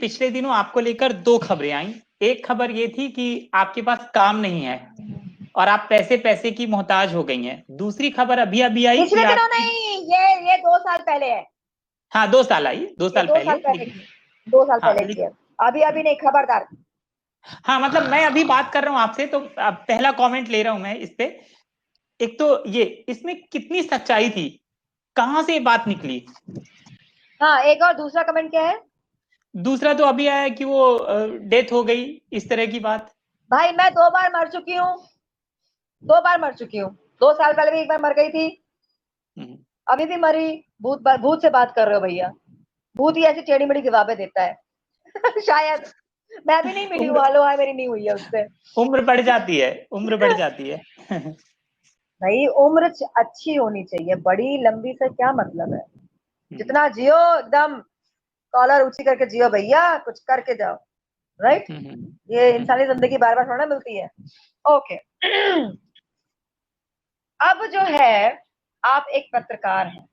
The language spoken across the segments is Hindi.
पिछले दिनों आपको लेकर दो खबरें आई। एक खबर ये थी कि आपके पास काम नहीं है और आप पैसे पैसे की मोहताज हो गई हैं। दूसरी खबर अभी अभी आई कि पिछले दिनों आपकी, नहीं, ये 2 साल पहले है। हाँ 2 साल आई, दो ये साल 2 साल पहले पहले की, 2 साल हाँ पहले की है। अभी अभी नहीं, खबरदार। हाँ मतलब मैं अभी बात कर रहा हूँ आपसे, तो पहला कमेंट ले रहा हूं मैं इस पे। एक तो ये, इसमें कितनी सच्चाई थी, कहाँ से ये बात निकली। हाँ, एक और दूसरा कमेंट क्या है? दूसरा तो अभी आया कि वो डेथ हो गई, इस तरह की बात। भाई मैं 2 बार मर चुकी हूँ, 2 बार मर चुकी हूँ। 2 साल पहले भी एक बार मर गई थी, हम्म। अभी भी मरी। भूत से बात कर रहे हो भैया? भूत ही ऐसी टेढ़ी मेढ़ी जवाबें देता है। शायद मैं भी नहीं मिली हूँ, उम्र हालो हाय मेरी नहीं हुई है उससे। उम्र बढ़ जाती है, उम्र बढ़ जाती है। भाई उम्र अच्छी होनी चाहिए, बड़ी लंबी से क्या मतलब है? हम्म, जितना जियो एकदम कॉलर ऊंची करके जियो भैया, कुछ करके जाओ। राइट? हम्म, ये हम्म, इंसानी जिंदगी बार बार थोड़ा ना मिलती है। ओके। अब जो है, आप एक पत्रकार हैं,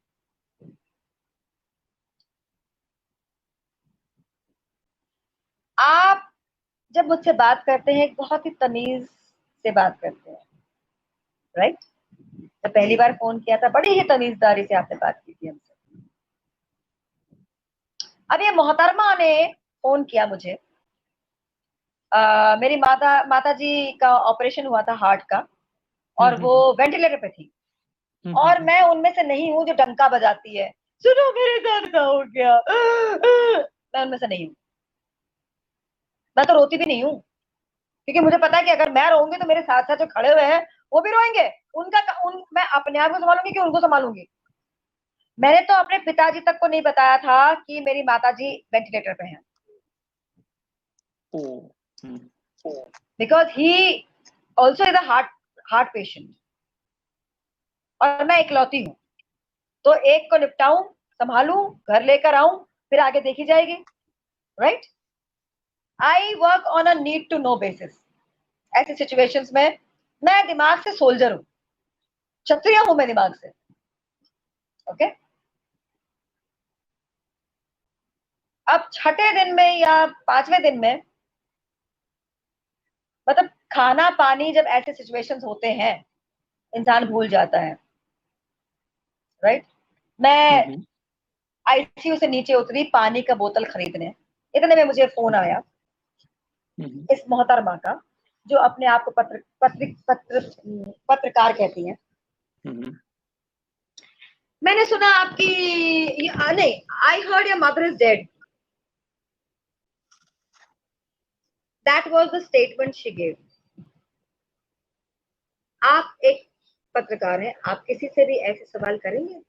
आप जब मुझसे बात करते हैं बहुत ही तमीज से बात करते हैं। राइट? जब पहली जी। बार फोन किया था बड़ी ही तमीजदारी से आपने बात की थी हमसे। अब ये मोहतरमा ने फोन किया मुझे। मेरी माता जी का ऑपरेशन हुआ था हार्ट का, हम्म, और वो वेंटिलेटर पे थी। हम्म, और मैं उनमें से नहीं हूं जो डंका बजाती है, सुनो मेरे दर्द का हो गया। मैं उनमें से नहीं हूं। मैं तो रोती भी नहीं हूँ, क्योंकि मुझे पता है कि अगर मैं रोऊंगी तो मेरे साथ साथ जो खड़े हुए हैं वो भी रोएंगे। मैं अपने आप को संभालूंगी कि उनको संभालूंगी? मैंने तो अपने पिताजी तक को नहीं बताया था कि मेरी माताजी वेंटिलेटर पे हैं, oh, hmm, because he also is a heart patient, और मैं इकलौती हूँ। तो एक को निपटाऊं, संभालूं, घर लेकर आऊं, फिर आगे देखी जाएगी। Right? I work on a need to know basis. ऐसी सिचुएशंस में मैं दिमाग से सोल्जर हूं, क्षत्रिय हूं मैं दिमाग से। ओके? अब छठे दिन में या 5वें दिन में, मतलब खाना पानी जब ऐसे सिचुएशंस होते हैं इंसान भूल जाता है। राइट? मैं हम्म, आईसीयू से नीचे उतरी पानी का बोतल खरीदने, इतने में मुझे फोन आया हम्म, इस मोहतरमा का, जो अपने आप को पत्रकार कहती हैं। हम्म, मैंने सुना आपकी नहीं, I heard your mother is dead. That was the statement she give. आप एक पत्रकार हैं, आप किसी से भी ऐसे सवाल करेंगे?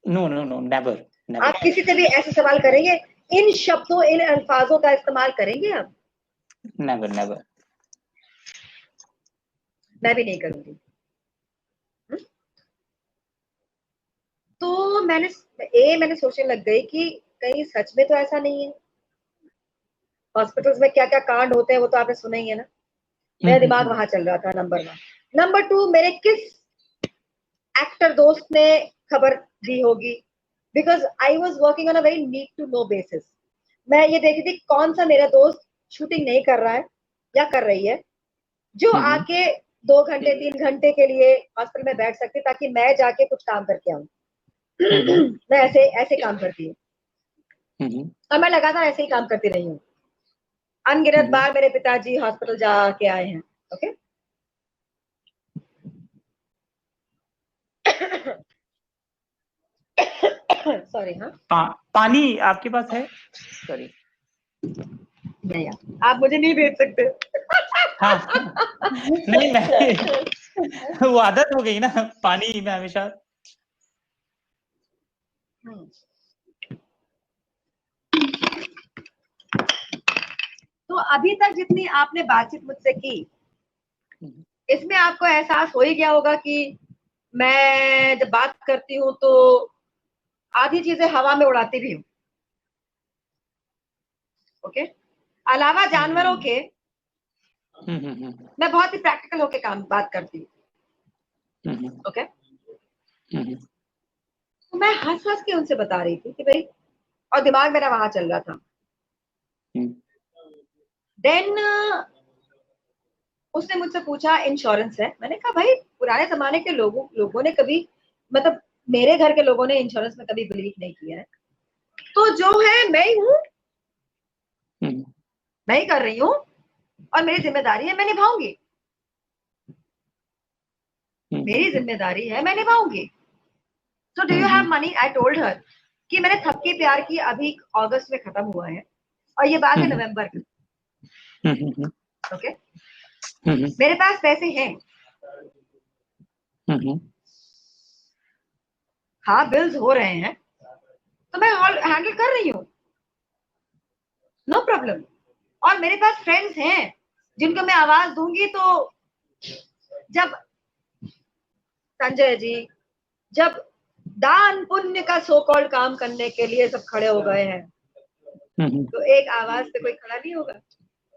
नो नो नो, नेवर आप नेवर। किसी से भी ऐसे सवाल करेंगे? इन शब्दों, इन अल्फाजों का इस्तेमाल करेंगे आप? Never never. मैं भी नहीं करूंगी। तो मैंने सोचने लग गई कि कहीं सच में तो ऐसा नहीं है। हॉस्पिटल्स में क्या क्या कांड होते हैं वो तो आपने सुना ही है ना। मेरा दिमाग वहां चल रहा था, नंबर 1। नंबर 2, मेरे किस एक्टर दोस्त ने खबर दी होगी, because I was working on a very need to know basis. मैं ये देखी थी कौन सा मेरा दोस्त शूटिंग नहीं कर रहा है या कर रही है, जो आके 2 घंटे 3 घंटे के लिए हॉस्पिटल में बैठ सकते, ताकि मैं जाके कुछ काम करके आऊं। मैं ऐसे ऐसे काम करती हूँ, और मैं लगातार ऐसे ही काम करती रही हूँ। अनगिनत बार मेरे पिताजी हॉस्पिटल जाके आए हैं। ओके? सॉरी। हाँ, पानी आपके पास है? सॉरी। नहीं आप मुझे नहीं भेज सकते। हाँ नहीं, मैं वो आदत हो गई ना, पानी में हमेशा। तो अभी तक जितनी आपने बातचीत मुझसे की, इसमें आपको एहसास हो ही गया होगा कि मैं जब बात करती हूँ तो आधी चीजें हवा में उड़ाती भी हूँ। ओके? अलावा जानवरों के, मैं बहुत ही प्रैक्टिकल होके बात करती हूँ। ओके? तो मैं हंस हंस के उनसे बता रही थी कि भाई, और दिमाग मेरा वहां चल रहा था। देन उसने मुझसे पूछा इंश्योरेंस है? मैंने कहा भाई पुराने जमाने के लोगों ने कभी, मतलब मेरे घर के लोगों ने इंश्योरेंस में कभी बिलीव नहीं किया है, तो जो है मैं ही हूँ, मैं ही कर रही हूँ और मेरी जिम्मेदारी है, मैं निभाऊंगी, मेरी जिम्मेदारी है, मैं निभाऊंगी। So do you have money? I told her कि मैंने थपकी प्यार की अभी अगस्त में खत्म हुआ है और ये बात है नवंबर का। ओके, मेरे पास पैसे हैं, हाँ बिल्स हो रहे हैं, तो मैं हैंडल कर रही हूँ, नो प्रॉब्लम। और मेरे पास फ्रेंड्स हैं जिनको मैं आवाज दूंगी, तो जब संजय जी, जब दान पुण्य का सो कॉल्ड काम करने के लिए सब खड़े हो गए हैं, तो एक आवाज से कोई खड़ा नहीं होगा।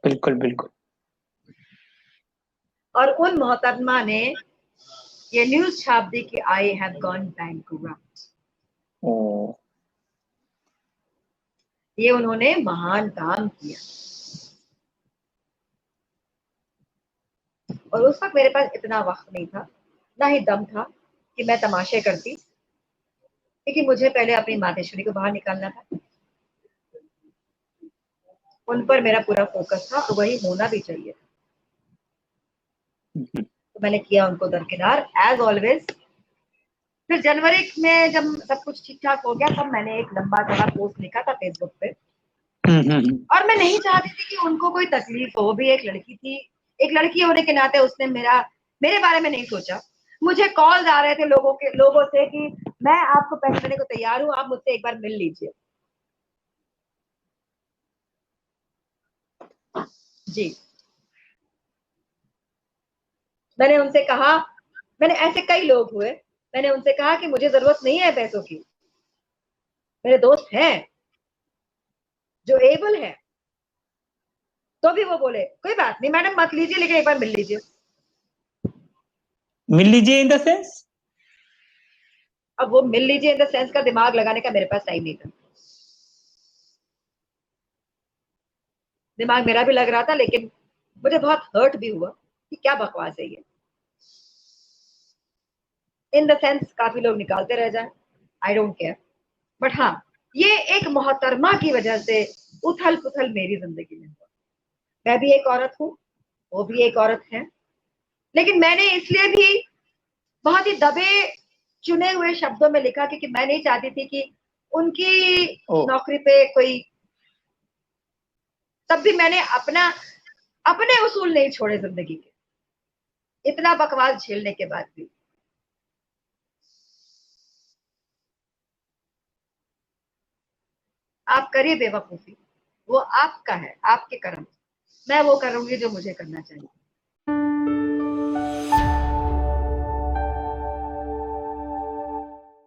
बिल्कुल बिल्कुल। और उन मोहतरमा ने ये न्यूज छाप दी कि आई हैव गॉन बैंकरप्ट। ये उन्होंने महान काम किया। और उस वक्त मेरे पास इतना वक्त नहीं था, ना ही दम था कि मैं तमाशे करती, क्योंकि मुझे पहले अपनी मातेश्वरी को बाहर निकालना था। उन पर मेरा पूरा फोकस था और वही होना भी चाहिए। तो मैंने किया उनको दरकिनार एज ऑलवेज। फिर जनवरी में जब सब कुछ ठीक ठाक हो गया, तब मैंने एक लंबा चौड़ा पोस्ट लिखा था फेसबुक पे। और मैं नहीं चाहती थी कि उनको कोई तकलीफ हो, वो भी एक लड़की थी, एक लड़की होने के नाते उसने मेरे बारे में नहीं सोचा। मुझे कॉल आ रहे थे लोगों से कि मैं आपको पैसे देने को तैयार हूं, आप मुझसे एक बार मिल लीजिए। जी, मैंने उनसे कहा, मैंने ऐसे कई लोग हुए, मैंने उनसे कहा कि मुझे जरूरत नहीं है पैसों की, मेरे दोस्त हैं जो एबल है। तो भी वो बोले कोई बात नहीं मैडम, मत लीजिए, लेकिन एक बार मिल लीजिए। मिल लीजिए इन द सेंस? अब वो मिल लीजिए इन द सेंस का दिमाग लगाने का मेरे पास टाइम नहीं था। दिमाग मेरा भी लग रहा था, लेकिन मुझे बहुत हर्ट भी हुआ कि क्या बकवास है ये। इन द सेंस काफी लोग निकालते रह जाए, आई डोंट केयर। बट हाँ, ये एक मोहतरमा की वजह से उथल पुथल मेरी जिंदगी में हुआ। मैं भी एक औरत हूँ, वो भी एक औरत है, लेकिन मैंने इसलिए भी बहुत ही दबे चुने हुए शब्दों में लिखा क्योंकि मैं नहीं चाहती थी कि उनकी नौकरी पे कोई, तब भी मैंने अपने उसूल नहीं छोड़े जिंदगी के, इतना बकवास झेलने के बाद भी। आप करिए बेवकूफी, वो आपका है, आपके कर्म, मैं वो करूंगी जो मुझे करना चाहिए।